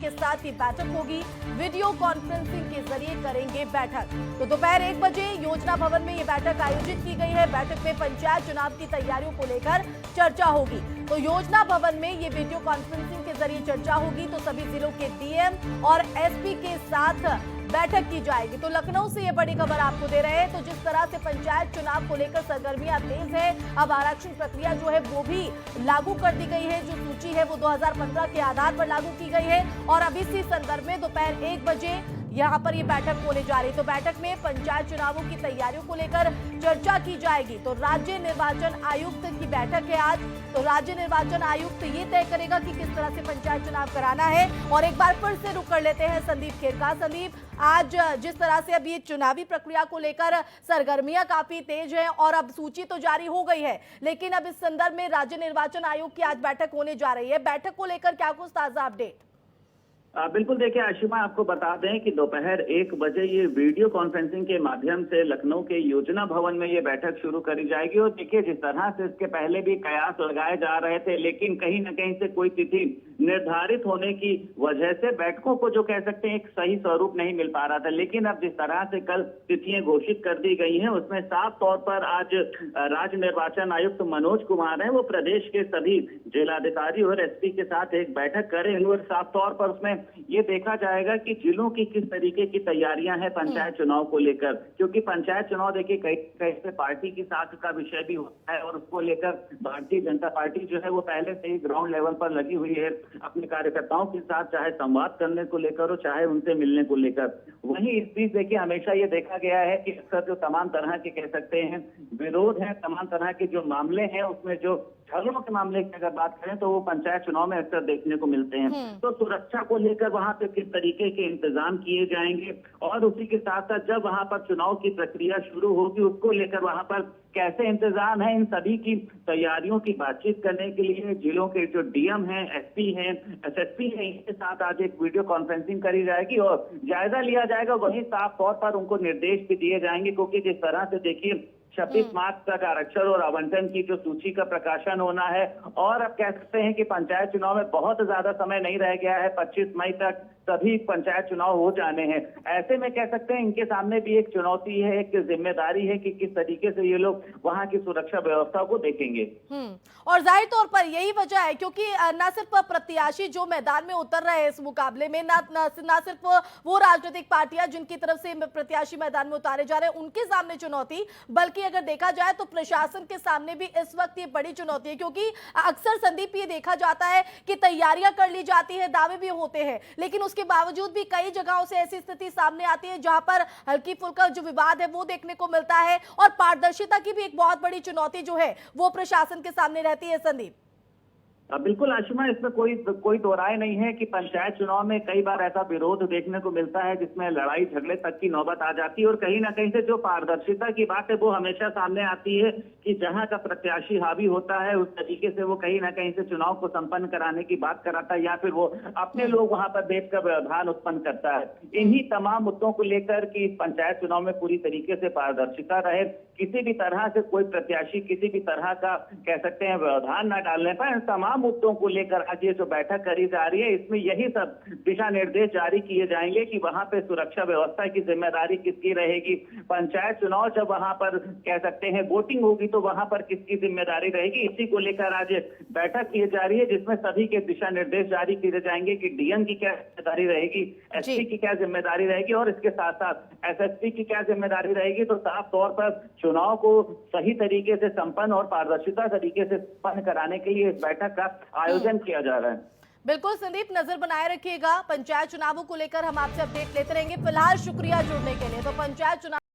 के साथ ये बैठक होगी। वीडियो कॉन्फ्रेंसिंग के जरिए करेंगे बैठक। तो दोपहर 1 बजे योजना भवन में ये बैठक आयोजित की गई है। बैठक में पंचायत चुनाव की तैयारियों को लेकर चर्चा होगी। तो योजना भवन में ये वीडियो कॉन्फ्रेंसिंग के जरिए चर्चा होगी। तो सभी जिलों के डीएम और एसपी के साथ बैठक की जाएगी। तो लखनऊ से ये बड़ी खबर आपको दे रहे हैं। तो जिस तरह से पंचायत चुनाव को लेकर सरगर्मियां तेज है, अब आरक्षण प्रक्रिया जो है वो भी लागू कर दी गई है। जो सूची है वो 2015 के आधार पर लागू की गई है और अब इसी संदर्भ में दोपहर 1 बजे यहां पर ये बैठक होने जा रही है। तो बैठक में पंचायत चुनावों की तैयारियों को लेकर चर्चा की जाएगी। तो राज्य निर्वाचन आयुक्त की बैठक है आज। तो राज्य निर्वाचन आयुक्त ये तय करेगा कि किस तरह से पंचायत चुनाव कराना है। और एक बार फिर से रुक कर लेते हैं संदीप खेर का। संदीप, आज जिस तरह से अभी चुनावी प्रक्रिया को लेकर सरगर्मियां काफी तेज है और अब सूची तो जारी हो गई है, लेकिन अब इस संदर्भ में राज्य निर्वाचन आयोग की आज बैठक होने जा रही है। बैठक को लेकर क्या कुछ ताजा अपडेट? बिल्कुल, देखिए आशिमा, आपको बता दें कि दोपहर 1 बजे ये वीडियो कॉन्फ्रेंसिंग के माध्यम से लखनऊ के योजना भवन में ये बैठक शुरू करी जाएगी। और देखिए, जिस तरह से इसके पहले भी कयास लगाए जा रहे थे, लेकिन कहीं न कहीं से कोई तिथि निर्धारित होने की वजह से बैठकों को जो कह सकते हैं एक सही स्वरूप नहीं मिल पा रहा था। लेकिन अब जिस तरह से कल तिथियां घोषित कर दी गई हैं, उसमें साफ तौर पर आज राज्य निर्वाचन आयुक्त मनोज कुमार हैं, वो प्रदेश के सभी जिलाधिकारी और एसपी के साथ एक बैठक करेंगे और साफ तौर पर उसमें ये देखा जाएगा कि जिलों की किस तरीके की तैयारियां हैं पंचायत चुनाव को लेकर। क्योंकि पंचायत चुनाव देखिए कई से पार्टी की साख का विषय भी होता है और उसको लेकर भारतीय जनता पार्टी जो है वो पहले से ही ग्राउंड लेवल पर लगी हुई है अपने कार्यकर्ताओं के साथ, चाहे संवाद करने को लेकर हो चाहे उनसे मिलने को लेकर। वहीं इस बीच देखिए हमेशा ये देखा गया है कि अक्सर जो तमाम तरह के कह सकते हैं विरोध है, तमाम तरह के जो मामले हैं, उसमें जो झगड़ों के मामले की अगर बात करें तो वो पंचायत चुनाव में अक्सर देखने को मिलते हैं। तो सुरक्षा को लेकर वहां पे किस तरीके के इंतजाम किए जाएंगे और उसी के साथ साथ जब वहां पर चुनाव की प्रक्रिया शुरू होगी उसको लेकर वहां पर कैसे इंतजाम है, इन सभी की तैयारियों की बातचीत करने के लिए जिलों के जो डीएम हैं, एसपी हैं, एसएसपी हैं, इनके साथ आज एक वीडियो कॉन्फ्रेंसिंग करी जाएगी और जायजा लिया जाएगा। वहीं साफ तौर पर उनको निर्देश भी दिए जाएंगे, क्योंकि जिस तरह से देखिए 26 मार्च तक आरक्षण और आवंटन की जो सूची का प्रकाशन होना है और अब कह सकते हैं कि पंचायत चुनाव में बहुत ज्यादा समय नहीं रह गया है। 25 मई तक सभी पंचायत चुनाव हो जाने हैं। ऐसे में कह सकते हैं इनके सामने भी एक चुनौती है, एक जिम्मेदारी है कि किस तरीके से ये लोग वहां की सुरक्षा व्यवस्था को देखेंगे। और जाहिर तौर पर यही वजह है क्योंकि न सिर्फ प्रत्याशी जो मैदान में उतर रहे हैं इस मुकाबले में, न सिर्फ वो राजनीतिक पार्टियां जिनकी तरफ से प्रत्याशी मैदान में उतारे जा रहे हैं उनके सामने चुनौती, बल्कि अगर देखा जाए तो प्रशासन के सामने भी इस वक्त ये बड़ी चुनौती है। क्योंकि अक्सर संदीप ये देखा जाता है कि तैयारियां कर ली जाती है, दावे भी होते हैं, लेकिन उसके बावजूद भी कई जगहों से ऐसी स्थिति सामने आती है जहां पर हल्की फुल्का जो विवाद है वो देखने को मिलता है और पारदर्शिता की भी एक बहुत बड़ी चुनौती जो है वो प्रशासन के सामने रहती है। संदीप, बिल्कुल आशिमा, इसमें कोई दो राय नहीं है कि पंचायत चुनाव में कई बार ऐसा विरोध देखने को मिलता है जिसमें लड़ाई झगड़े तक की नौबत आ जाती है और कहीं ना कहीं से जो पारदर्शिता की बात है वो हमेशा सामने आती है कि जहां का प्रत्याशी हावी होता है उस तरीके से वो कहीं ना कहीं से चुनाव को संपन्न कराने की बात कराता है या फिर वो अपने लोग वहां पर देखकर व्यवधान उत्पन्न करता है। इन्हीं तमाम मुद्दों को लेकर कि पंचायत चुनाव में पूरी तरीके से पारदर्शिता रहे, किसी भी तरह से कोई प्रत्याशी किसी भी तरह का कह सकते हैं व्यवधान न डालने पाए, तमाम मुद्दों को लेकर आज ये जो बैठक करी जा रही है इसमें यही सब दिशा निर्देश जारी किए जाएंगे कि वहां पे सुरक्षा व्यवस्था की जिम्मेदारी किसकी रहेगी। पंचायत चुनाव जब वहां पर कह सकते हैं वोटिंग होगी तो वहां पर किसकी जिम्मेदारी रहेगी, इसी को लेकर आज बैठक की जा रही है जिसमें सभी के दिशा निर्देश जारी किए जाएंगे कि डीएम की क्या जिम्मेदारी रहेगी, एसपी की क्या जिम्मेदारी रहेगी और इसके साथ साथ एसएसपी की क्या जिम्मेदारी रहेगी। तो साफ तौर पर चुनाव को सही तरीके से संपन्न और पारदर्शिता तरीके से संपन्न कराने के लिए इस बैठक का आयोजन किया जा रहा है। बिल्कुल संदीप, नजर बनाए रखिएगा। पंचायत चुनावों को लेकर हम आपसे अपडेट लेते रहेंगे। फिलहाल शुक्रिया जुड़ने के लिए। तो पंचायत चुनाव